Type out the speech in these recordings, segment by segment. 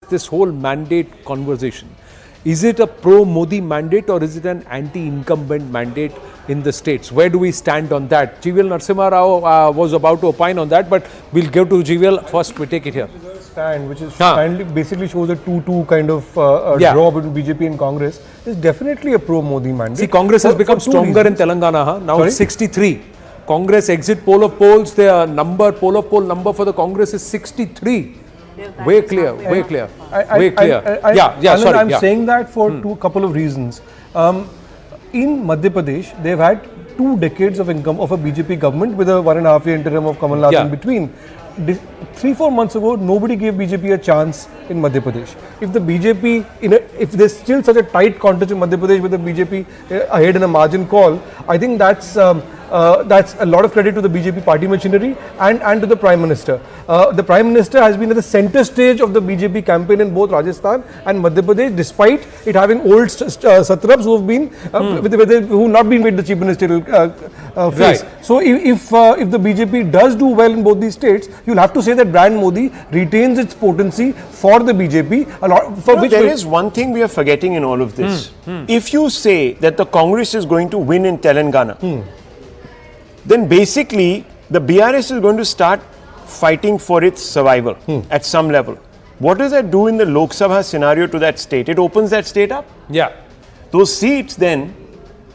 this whole mandate conversation. Is it a pro-Modi mandate or is it an anti-incumbent mandate in the states? Where do we stand on that? GVL Narasimha Rao was about to opine on that, but we'll go to GVL first. We take it here. Stand, which is basically shows a 2-2 kind of draw between BJP and Congress, is definitely a pro-Modi mandate. See, Congress has become stronger in Telangana. Now it's 63. Congress exit poll of polls, their poll of poll number for the Congress is 63. Way clear, way clear, way clear. I'm saying that for a couple of reasons. In Madhya Pradesh, they've had 2 decades of income of a BJP government with a 1.5 year interim of Kamal Nath in between. 3-4 months ago, nobody gave BJP a chance in Madhya Pradesh. If the BJP, if there's still such a tight contest in Madhya Pradesh with the BJP ahead in a margin call, I think that's a lot of credit to the BJP party machinery and to the Prime Minister. The Prime Minister has been at the center stage of the BJP campaign in both Rajasthan and Madhya Pradesh, despite it having old satraps who have been who not been with the chief ministerial phase. Right. So if the BJP does do well in both these states, you'll have to say that brand Modi retains its potency for the BJP. There is one thing we are forgetting in all of this. If you say that the Congress is going to win in Telangana, then basically the BRS is going to start fighting for its survival at some level. What does that do in the Lok Sabha scenario to that state? It opens that state up. Yeah. Those seats then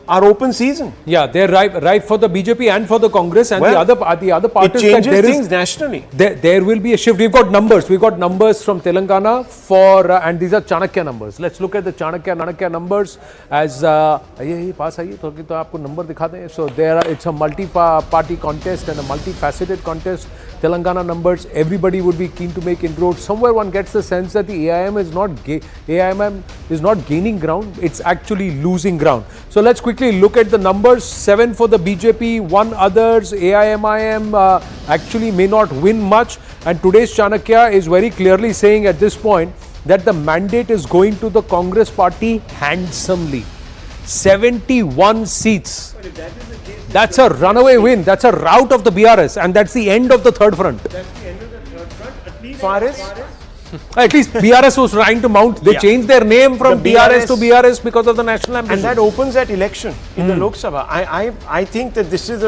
are open season. Yeah, they're ripe for the BJP and for the Congress and the other parties. It changes things nationally. There will be a shift. We've got numbers from Telangana and these are Chanakya numbers. Let's look at the Chanakya numbers as so it's a multi-party contest and a multifaceted contest. Telangana numbers, everybody would be keen to make inroads. Somewhere one gets the sense that the AIMIM is not gaining ground, it's actually losing ground. So let's quickly look at the numbers. 7 for the BJP, 1 others. AIMIM actually may not win much, and today's Chanakya is very clearly saying at this point that the mandate is going to the Congress party handsomely. 71 seats. That's a runaway win. That's a rout of the BRS, and that's the end of the third front. That's the end of the third front. At least BRS was trying to mount. They changed their name from BRS to BRS because of the national ambition. And that opens that election in the Lok Sabha. I think that this is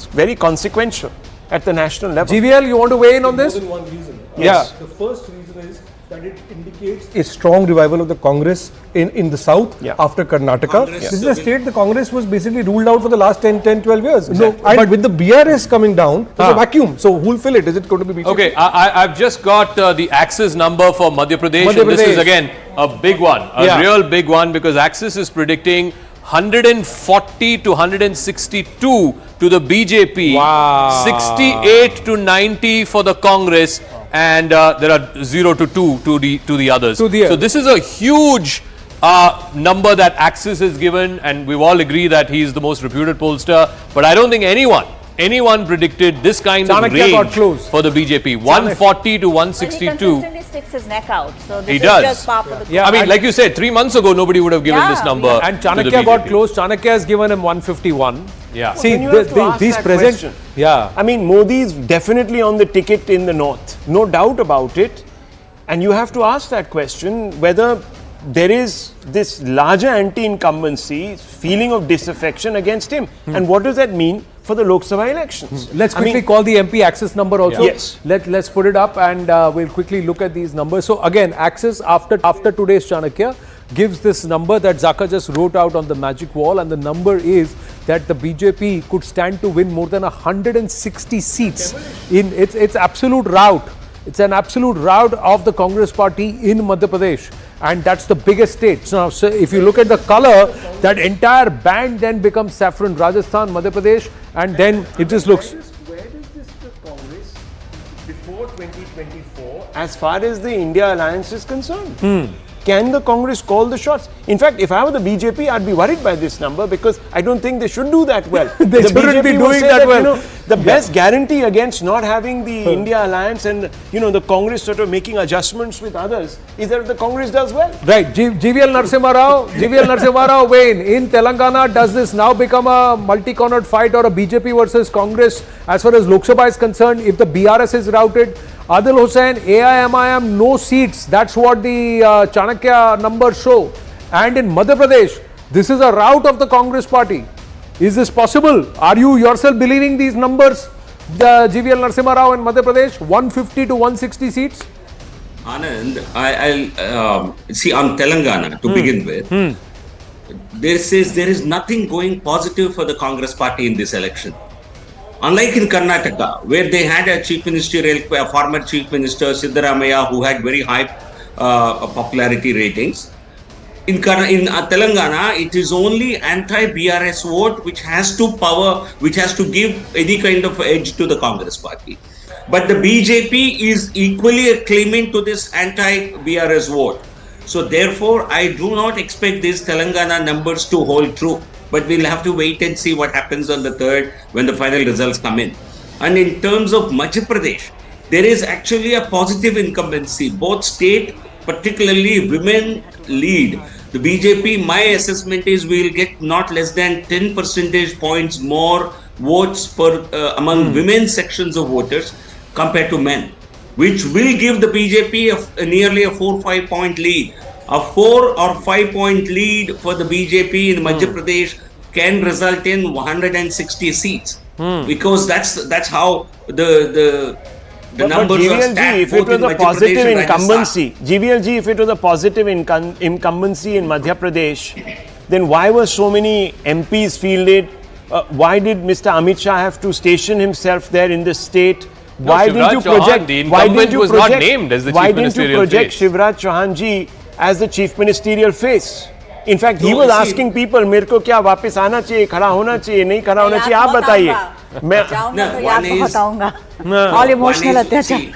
very consequential at the national level. GVL, you want to weigh in on this? More than one reason. Yes. The first reason is that it indicates a strong revival of the Congress in the south after Karnataka. This is a state the Congress was basically ruled out for the last 10-12 years. Exactly. And with the BRS coming down, there's a vacuum. So who'll fill it? Is it going to be BJP? Okay, I've just got the Axis number for Madhya Pradesh. And this is again a big one, a real big one, because Axis is predicting 140 to 162 to the BJP, 68 to 90 for the Congress, and there are 0 to 2 to the others. So this is a huge number that Axis is given, and we all agree that he is the most reputed pollster. But I don't think anyone predicted this kind of range for the BJP. 140 to 162. But he consistently sticks his neck out. So this he is does. Just par for the I mean, like you said, 3 months ago, nobody would have given this number. And Chanakya got close. Chanakya has given him 151. Yeah. See, these present. I mean, Modi is definitely on the ticket in the north. No doubt about it. And you have to ask that question whether there is this larger anti-incumbency feeling of disaffection against him. And what does that mean for the Lok Sabha elections? Let's quickly call the MP Axis number also. Yes. Let's put it up and we'll quickly look at these numbers. So again, Axis after today's Chanakya gives this number that Zaka just wrote out on the magic wall, and the number is that the BJP could stand to win more than 160 seats. It's absolute rout. It's an absolute rout of the Congress party in Madhya Pradesh. And that's the biggest state. So if you look at the color, that entire band then becomes saffron. Rajasthan, Madhya Pradesh, and then it just looks. Where does this put Congress before 2024 as far as the India alliance is concerned? Can the Congress call the shots? In fact, if I were the BJP, I'd be worried by this number, because I don't think they should do that well. They shouldn't be doing that well. You know, the best guarantee against not having the India alliance and the Congress sort of making adjustments with others is that the Congress does well. Right. GVL Narasimha Rao, Wayne, in Telangana, does this now become a multi-cornered fight or a BJP versus Congress as far as Lok Sabha is concerned? If the BRS is routed, Adil Hussain, AIMIM, no seats. That's what the Chanakya numbers show. And in Madhya Pradesh, this is a rout of the Congress party. Is this possible? Are you yourself believing these numbers? The GVL Narasimha Rao in Madhya Pradesh, 150 to 160 seats? Anand, I'll see on Telangana to begin with. There is nothing going positive for the Congress party in this election. Unlike in Karnataka, where they had a former chief minister Siddaramaiah, who had very high popularity ratings. In Telangana, it is only anti-BRS vote which has to give any kind of edge to the Congress party. But the BJP is equally claiming to this anti-BRS vote. So therefore, I do not expect these Telangana numbers to hold true. But we'll have to wait and see what happens on the 3rd when the final results come in. And in terms of Madhya Pradesh, there is actually a positive incumbency. Both state, particularly women, lead. The BJP, my assessment is we will get not less than 10 percentage points more votes among women sections of voters compared to men, which will give the BJP nearly a 4-5 point lead. A 4 or 5 point lead for the BJP in Madhya Pradesh can result in 160 seats, because that's how the numbers are stacked. If it was a positive incumbency, GVLG, if it was a positive incumbency in Madhya Pradesh, then why were so many MPs fielded? Why did Mr. Amit Shah have to station himself there in the state? Why didn't you project? The incumbent was not named as the chief ministerial Why didn't you project face? Shivraj Chauhan ji as the chief ministerial face? In fact, he was asking people, मेरे को क्या वापस आना चाहिए, खड़ा होना चाहिए, नहीं खड़ा होना चाहिए, आप बताइए. All emotional attention.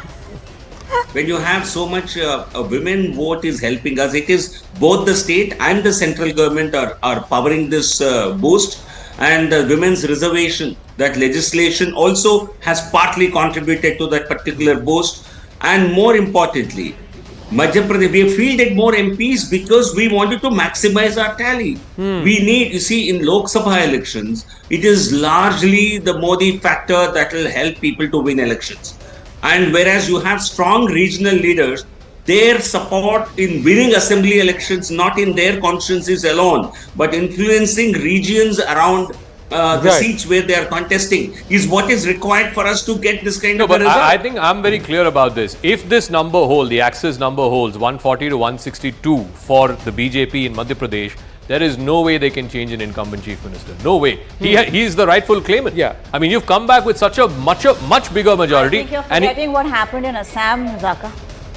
When you have so much a women vote is helping us. It is both the state and the central government are powering this boost, and the women's reservation, that legislation also has partly contributed to that particular boost. And more importantly, Madhya Pradesh, we have fielded more MPs because we wanted to maximize our tally. We need, you see, in Lok Sabha elections, it is largely the Modi factor that will help people to win elections. And whereas you have strong regional leaders, their support in winning assembly elections, not in their consciences alone, but influencing regions around the seats where they are contesting, is what is required for us to get this kind of a result. I think I'm very clear about this. If this number holds, the Axis number holds 140 to 162 for the BJP in Madhya Pradesh, there is no way they can change an incumbent chief minister. No way. He is the rightful claimant. Yeah. I mean, you've come back with such a much bigger majority. I think you're forgetting what happened in Assam, Zaka.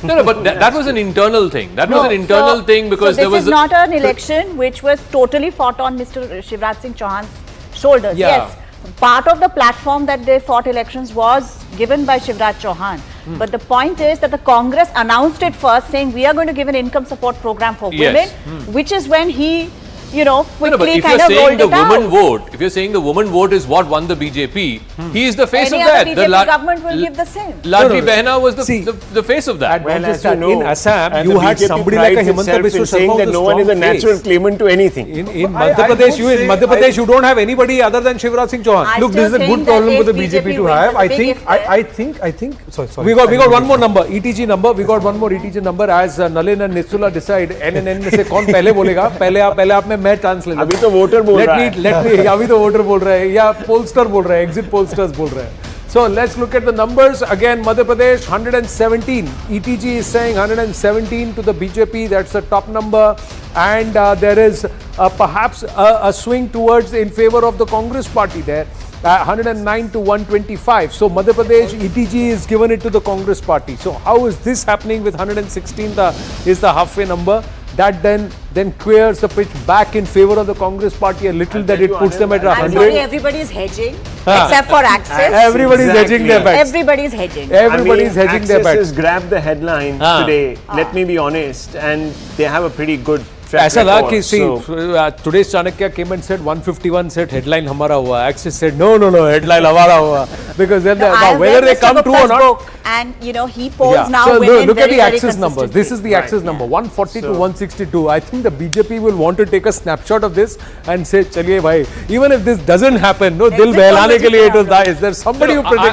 No, but that was an internal thing. That was an internal thing because there was... this is not an election which was totally fought on Mr. Shivraj Singh Chauhan's shoulders. Yeah. Yes, part of the platform that they fought elections was given by Shivraj Chauhan. But the point is that the Congress announced it first, saying we are going to give an income support program for women, which is when he, quickly kind of rolled it out. If you're saying the woman vote is what won the BJP, he is the face Any of that. other BJP government will give the same. Ladli Behna was the face of that. Well, as in Assam, you had somebody like a Himanta Biswa saying Sharma that no one is a natural claimant to anything. In Madhya Pradesh, you don't have anybody other than Shivraj Singh Chauhan. Look, this is a good problem for the BJP to have. I think. Sorry. We got one more number, ETG number. We got one more ETG number. As Nalin and Nitsula decide, NNN में से कौन पहले बोलेगा? पहले आप में मैं chance ले लूँगा. तो वोटर बोल रहा है. Let me. अभी तो वोटर बोल रहा है या पोलस्टर बोल रहा है, एग्जिट पोलस्टर्स बोल रहा है. So let's look at the numbers again. Madhya Pradesh 117. ETG is saying 117 to the BJP. That's the top number, and there is perhaps a swing towards in favor of the Congress party there. 109 to 125. So Madhya Pradesh ETG is given it to the Congress party. So how is this happening with 116? Is the halfway number? That then clears the pitch back in favor of the Congress party a little, that it puts them at 100. I'm sorry, everybody is hedging except for Axis. Everybody is hedging their bets. Everybody is hedging. Everybody is hedging their bets. Axis has grabbed the headline today, let me be honest, and they have a pretty good ऐसा था कि today's Chanakya came and said 151 said headline हमारा हुआ. Axis said no headline हमारा हुआ, because then whether they come true or not. And he polls now. So women look at very, the very Axis numbers. This is the Axis number 140 to 162. I think the BJP will want to take a snapshot of this and say चलिए भाई, even if this doesn't happen, no दिल बहलाने के लिए it was nice. There's somebody who predicted.